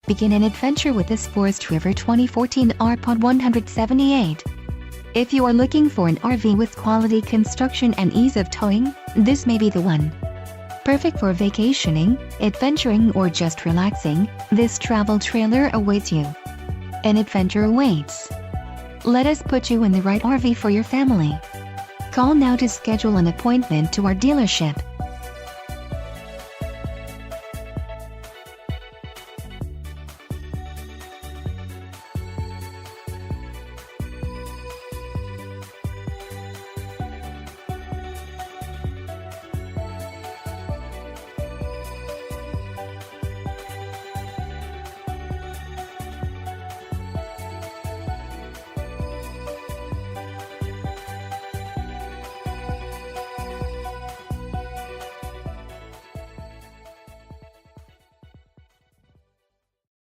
Begin an adventure with this Forest River 2014 R-Pod 178. If you are looking for an RV with quality construction and ease of towing, this may be the one. Perfect for vacationing, adventuring or just relaxing, this travel trailer awaits you. An adventure awaits. Let us put you in the right RV for your family. Call now to schedule an appointment to our dealership.